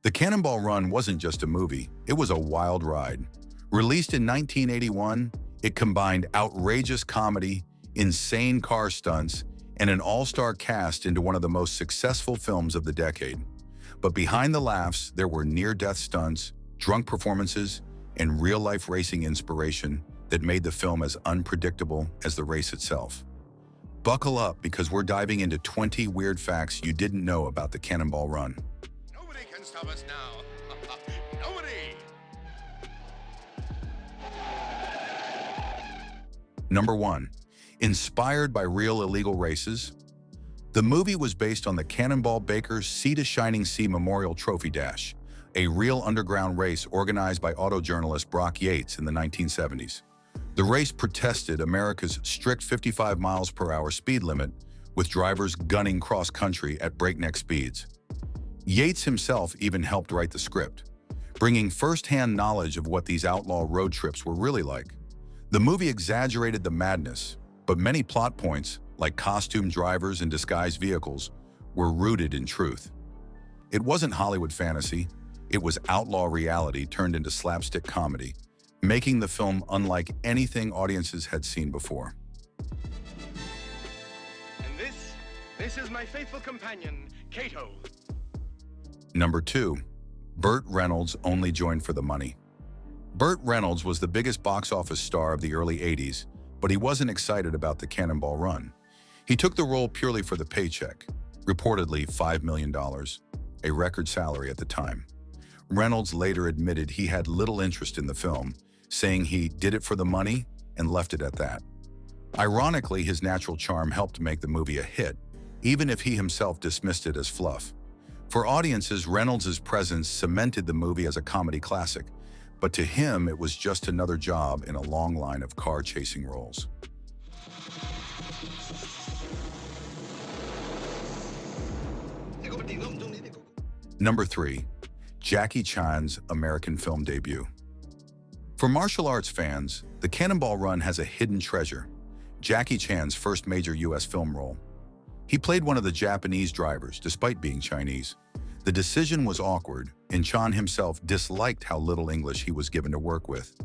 The Cannonball Run wasn't just a movie, it was a wild ride. Released in 1981, it combined outrageous comedy, insane car stunts, and an all-star cast into one of the most successful films of the decade. But behind the laughs, there were near-death stunts, drunk performances, and real-life racing inspiration that made the film as unpredictable as the race itself. Buckle up because we're diving into 20 weird facts you didn't know about the Cannonball Run. Nobody can stop us now. Nobody! Number 1. Inspired by real illegal races, the movie was based on the Cannonball Baker's Sea to Shining Sea Memorial Trophy Dash, a real underground race organized by autojournalist Brock Yates in the 1970s. The race protested America's strict 55 miles per hour speed limit, with drivers gunning cross-country at breakneck speeds. Yates himself even helped write the script, bringing first-hand knowledge of what these outlaw road trips were really like. The movie exaggerated the madness, but many plot points, like costumed drivers and disguised vehicles, were rooted in truth. It wasn't Hollywood fantasy, it was outlaw reality turned into slapstick comedy, making the film unlike anything audiences had seen before. And this is my faithful companion, Cato. Number 2. Burt Reynolds only joined for the money. Burt Reynolds was the biggest box office star of the early 80s, but he wasn't excited about the Cannonball Run. He took the role purely for the paycheck, reportedly $5 million, a record salary at the time. Reynolds later admitted he had little interest in the film, saying he did it for the money and left it at that. Ironically, his natural charm helped make the movie a hit, even if he himself dismissed it as fluff. For audiences, Reynolds' presence cemented the movie as a comedy classic, but to him it was just another job in a long line of car-chasing roles. Number 3. Jackie Chan's American film debut. For martial arts fans, the Cannonball Run has a hidden treasure, Jackie Chan's first major U.S. film role. He played one of the Japanese drivers, despite being Chinese. The decision was awkward, and Chan himself disliked how little English he was given to work with.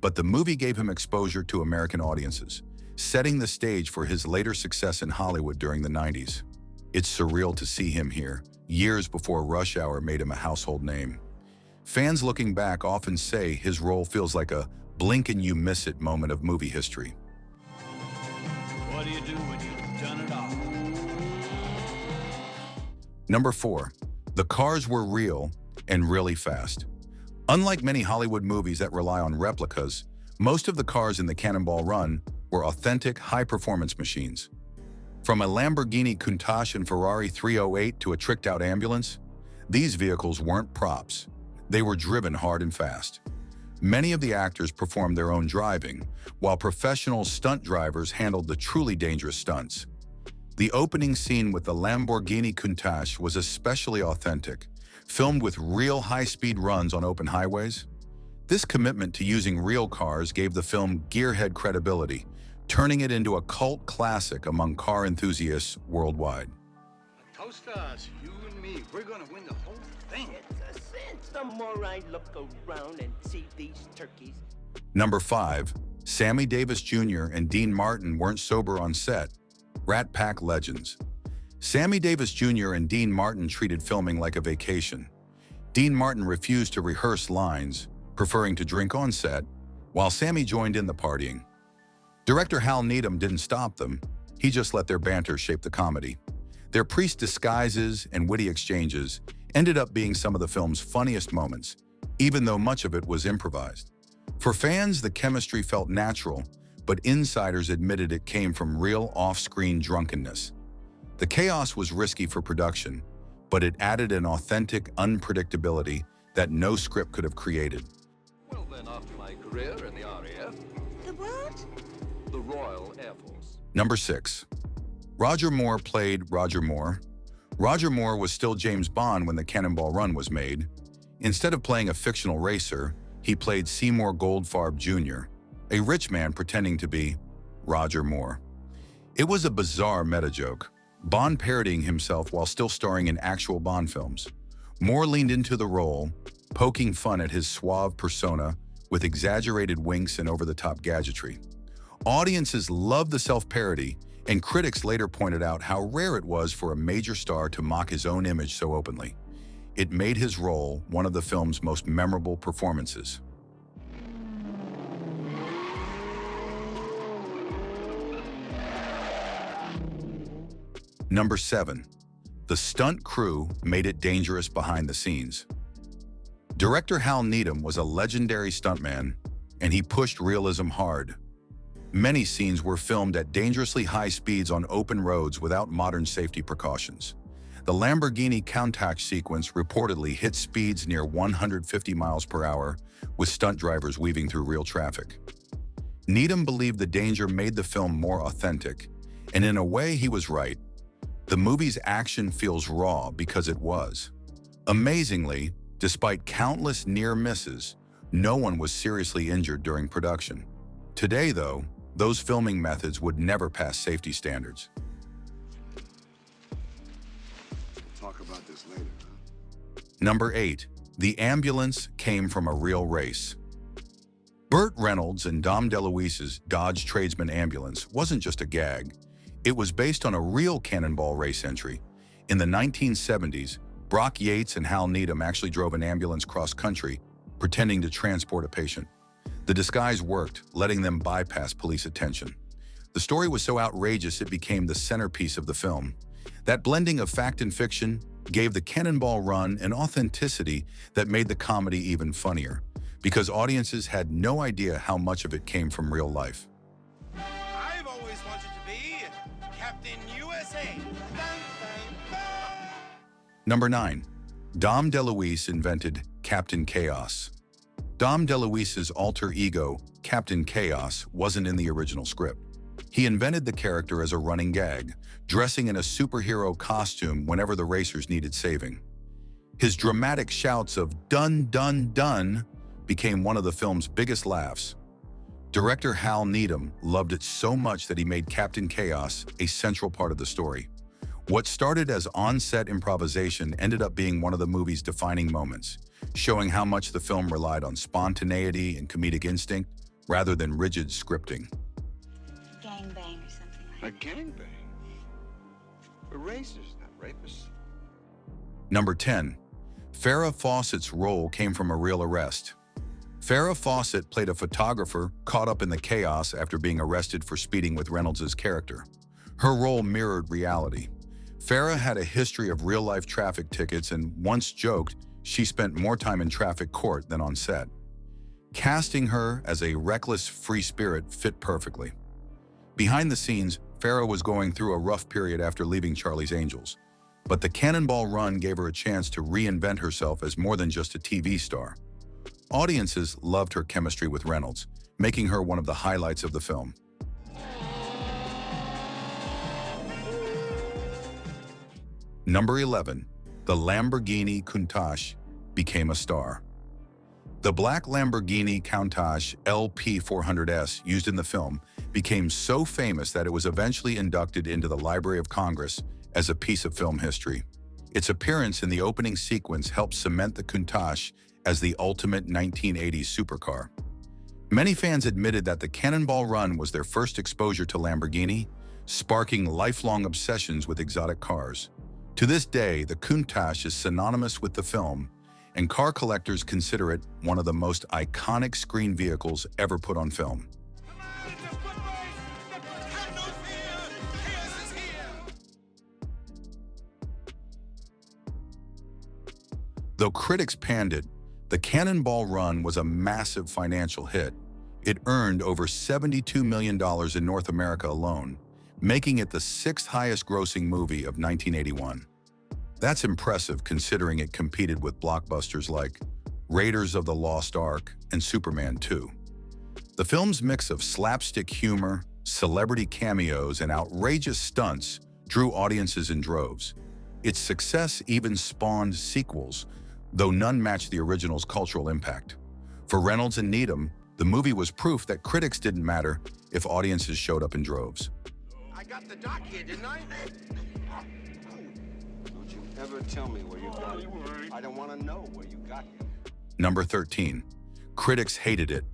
But the movie gave him exposure to American audiences, setting the stage for his later success in Hollywood during the 90s. It's surreal to see him here, years before Rush Hour made him a household name. Fans looking back often say his role feels like a blink and you miss it moment of movie history. What do you do when you've done it all? Number 4. The cars were real and really fast. Unlike many Hollywood movies that rely on replicas, most of the cars in the Cannonball Run were authentic, high-performance machines. From a Lamborghini Countach and Ferrari 308 to a tricked-out ambulance, these vehicles weren't props. They were driven hard and fast. Many of the actors performed their own driving, while professional stunt drivers handled the truly dangerous stunts. The opening scene with the Lamborghini Countach was especially authentic, filmed with real high-speed runs on open highways. This commitment to using real cars gave the film gearhead credibility, turning it into a cult classic among car enthusiasts worldwide. Toast us, you and me. We're gonna win the whole thing. It's a cinch. The more I look around and see these turkeys. Number 5. Sammy Davis Jr. and Dean Martin weren't sober on set. Rat Pack legends. Sammy Davis Jr. and Dean Martin treated filming like a vacation. Dean Martin refused to rehearse lines, preferring to drink on set, while Sammy joined in the partying. Director Hal Needham didn't stop them, he just let their banter shape the comedy. Their priest disguises and witty exchanges ended up being some of the film's funniest moments, even though much of it was improvised. For fans, the chemistry felt natural, but insiders admitted it came from real off-screen drunkenness. The chaos was risky for production, but it added an authentic unpredictability that no script could have created. Well then, after my career in the RAF, The what? the Royal Air Force. Number 6. Roger Moore played Roger Moore. Roger Moore was still James Bond when the Cannonball Run was made. Instead of playing a fictional racer, he played Seymour Goldfarb Jr., a rich man pretending to be Roger Moore. It was a bizarre meta-joke, Bond parodying himself while still starring in actual Bond films. Moore leaned into the role, poking fun at his suave persona with exaggerated winks and over-the-top gadgetry. Audiences loved the self-parody, and critics later pointed out how rare it was for a major star to mock his own image so openly. It made his role one of the film's most memorable performances. Number 7. The stunt crew made it dangerous behind the scenes. Director Hal Needham was a legendary stuntman, and he pushed realism hard. Many scenes were filmed at dangerously high speeds on open roads without modern safety precautions. The Lamborghini Countach sequence reportedly hit speeds near 150 miles per hour, with stunt drivers weaving through real traffic. Needham believed the danger made the film more authentic, and in a way he was right. The movie's action feels raw because it was. Amazingly, despite countless near misses, no one was seriously injured during production. Today, though, those filming methods would never pass safety standards. Talk about this later, huh? Number 8. The ambulance came from a real race. Burt Reynolds and Dom DeLuise's Dodge Tradesman ambulance wasn't just a gag. It was based on a real Cannonball race entry. In the 1970s, Brock Yates and Hal Needham actually drove an ambulance cross-country, pretending to transport a patient. The disguise worked, letting them bypass police attention. The story was so outrageous it became the centerpiece of the film. That blending of fact and fiction gave the Cannonball Run an authenticity that made the comedy even funnier, because audiences had no idea how much of it came from real life. I've always wanted to be Captain USA. Dun, dun, dun. Number 9. Dom DeLuise invented Captain Chaos. Dom DeLuise's alter ego, Captain Chaos, wasn't in the original script. He invented the character as a running gag, dressing in a superhero costume whenever the racers needed saving. His dramatic shouts of "dun, dun, dun" became one of the film's biggest laughs. Director Hal Needham loved it so much that he made Captain Chaos a central part of the story. What started as on-set improvisation ended up being one of the movie's defining moments, showing how much the film relied on spontaneity and comedic instinct rather than rigid scripting. Gangbang or something A like gangbang? For racers, not rapists. Number 10. Farrah Fawcett's role came from a real arrest. Farrah Fawcett played a photographer caught up in the chaos after being arrested for speeding with Reynolds' character. Her role mirrored reality. Farrah had a history of real-life traffic tickets and once joked she spent more time in traffic court than on set. Casting her as a reckless free spirit fit perfectly. Behind the scenes, Farrah was going through a rough period after leaving Charlie's Angels, but the Cannonball Run gave her a chance to reinvent herself as more than just a TV star. Audiences loved her chemistry with Reynolds, making her one of the highlights of the film. Number 11. The Lamborghini Countach became a star. The black Lamborghini Countach LP400S used in the film became so famous that it was eventually inducted into the Library of Congress as a piece of film history. Its appearance in the opening sequence helped cement the Countach as the ultimate 1980s supercar. Many fans admitted that the Cannonball Run was their first exposure to Lamborghini, sparking lifelong obsessions with exotic cars. To this day, the Countach is synonymous with the film, and car collectors consider it one of the most iconic screen vehicles ever put on film. Come on, it's a foot race. Have no fear. Chaos is here. Though critics panned it, the Cannonball Run was a massive financial hit. It earned over $72 million in North America alone, making it the 6th highest grossing movie of 1981. That's impressive considering it competed with blockbusters like Raiders of the Lost Ark and Superman 2. The film's mix of slapstick humor, celebrity cameos, and outrageous stunts drew audiences in droves. Its success even spawned sequels, though none matched the original's cultural impact. For Reynolds and Needham, the movie was proof that critics didn't matter if audiences showed up in droves. I got the doc here, didn't I? Don't you ever tell me where you got him. I don't want to know where you got him. Number 13. Critics hated it.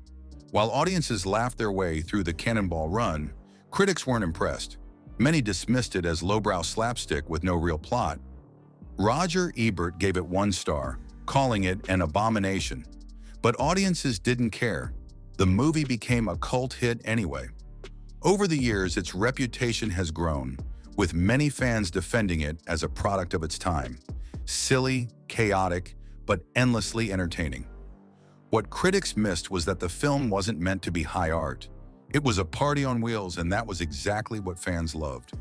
While audiences laughed their way through the Cannonball Run, critics weren't impressed. Many dismissed it as lowbrow slapstick with no real plot. Roger Ebert gave it 1 star, calling it an abomination. But audiences didn't care. The movie became a cult hit anyway. Over the years, its reputation has grown, with many fans defending it as a product of its time. Silly, chaotic, but endlessly entertaining. What critics missed was that the film wasn't meant to be high art. It was a party on wheels, and that was exactly what fans loved.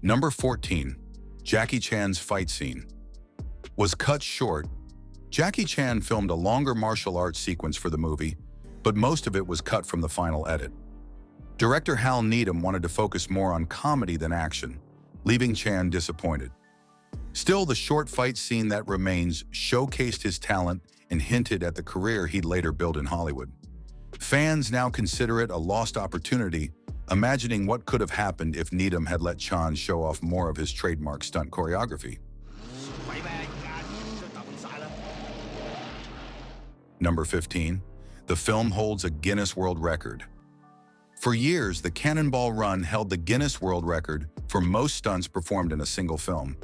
Number 14. Jackie Chan's fight scene. Was cut short. Jackie Chan filmed a longer martial arts sequence for the movie, but most of it was cut from the final edit. Director Hal Needham wanted to focus more on comedy than action, leaving Chan disappointed. Still, the short fight scene that remains showcased his talent and hinted at the career he'd later build in Hollywood. Fans now consider it a lost opportunity, imagining what could have happened if Needham had let Chan show off more of his trademark stunt choreography. Number 15. The film holds a Guinness World Record. For years, the Cannonball Run held the Guinness World Record for most stunts performed in a single film.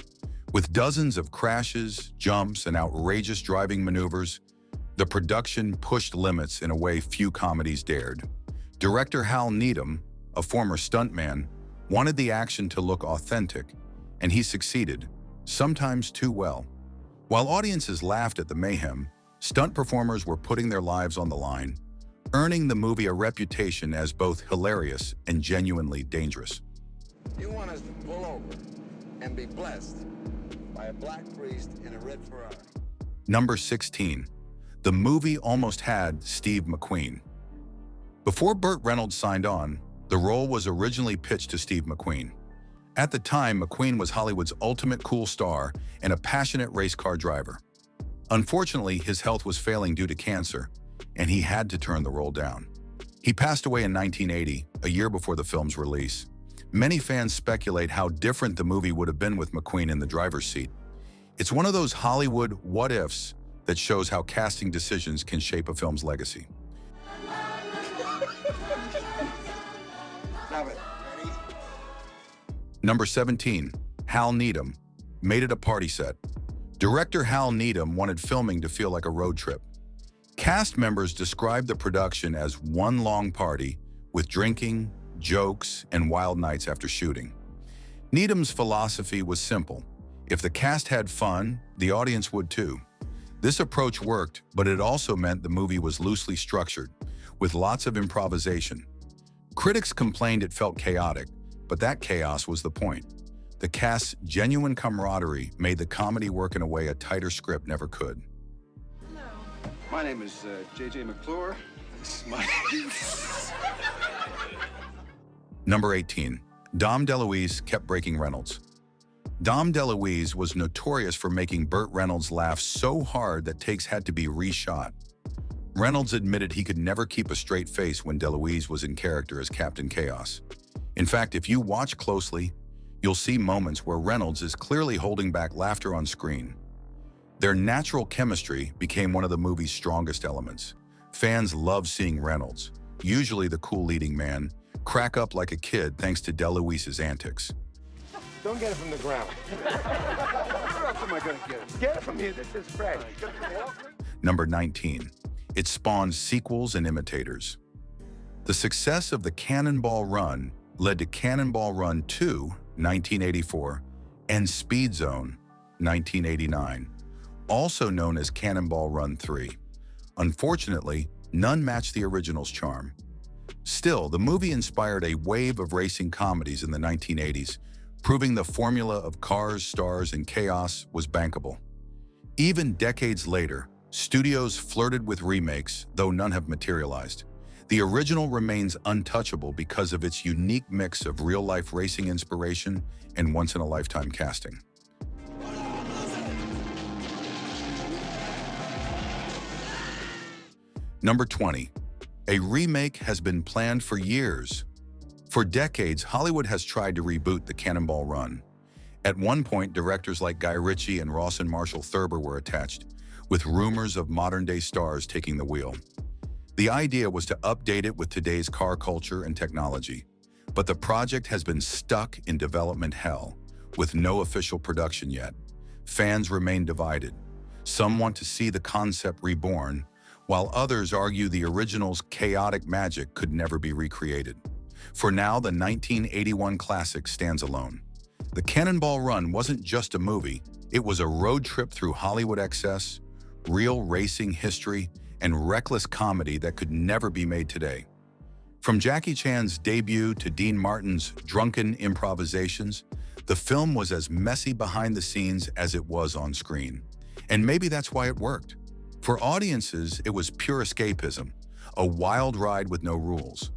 With dozens of crashes, jumps, and outrageous driving maneuvers, the production pushed limits in a way few comedies dared. Director Hal Needham, a former stuntman, wanted the action to look authentic, and he succeeded, sometimes too well. While audiences laughed at the mayhem, stunt performers were putting their lives on the line, earning the movie a reputation as both hilarious and genuinely dangerous. You want us to pull over and be blessed by a black priest in a red Ferrari. Number 16. The movie almost had Steve McQueen. Before Burt Reynolds signed on, the role was originally pitched to Steve McQueen. At the time, McQueen was Hollywood's ultimate cool star and a passionate race car driver. Unfortunately, his health was failing due to cancer, and he had to turn the role down. He passed away in 1980, a year before the film's release. Many fans speculate how different the movie would have been with McQueen in the driver's seat. It's one of those Hollywood what-ifs that shows how casting decisions can shape a film's legacy. Number 17. Hal Needham. Made it a party set. Director Hal Needham wanted filming to feel like a road trip. Cast members described the production as one long party with drinking, jokes, and wild nights after shooting. Needham's philosophy was simple. If the cast had fun, the audience would too. This approach worked, but it also meant the movie was loosely structured, with lots of improvisation. Critics complained it felt chaotic, but that chaos was the point. The cast's genuine camaraderie made the comedy work in a way a tighter script never could. My name is J.J. McClure. This is my... Number 18. Dom DeLuise kept breaking Reynolds. Dom DeLuise was notorious for making Burt Reynolds laugh so hard that takes had to be reshot. Reynolds admitted he could never keep a straight face when DeLuise was in character as Captain Chaos. In fact, if you watch closely, you'll see moments where Reynolds is clearly holding back laughter on screen. Their natural chemistry became one of the movie's strongest elements. Fans love seeing Reynolds, usually the cool leading man, crack up like a kid thanks to DeLuise's antics. Don't get it from the ground. Where else am I going to get it? Get it from here. This is fresh. Number 19. It spawned sequels and imitators. The success of the Cannonball Run led to Cannonball Run 2, 1984, and Speed Zone, 1989, also known as Cannonball Run 3. Unfortunately, none matched the original's charm. Still, the movie inspired a wave of racing comedies in the 1980s, proving the formula of cars, stars, and chaos was bankable. Even decades later, studios flirted with remakes, though none have materialized. The original remains untouchable because of its unique mix of real-life racing inspiration and once-in-a-lifetime casting. Number 20. A remake has been planned for years. For decades, Hollywood has tried to reboot the Cannonball Run. At one point, directors like Guy Ritchie and Rawson Marshall Thurber were attached, with rumors of modern-day stars taking the wheel. The idea was to update it with today's car culture and technology, but the project has been stuck in development hell, with no official production yet. Fans remain divided. Some want to see the concept reborn, while others argue the original's chaotic magic could never be recreated. For now, the 1981 classic stands alone. The Cannonball Run wasn't just a movie, it was a road trip through Hollywood excess, real racing history, and reckless comedy that could never be made today. From Jackie Chan's debut to Dean Martin's drunken improvisations, the film was as messy behind the scenes as it was on screen. And maybe that's why it worked. For audiences, it was pure escapism, a wild ride with no rules.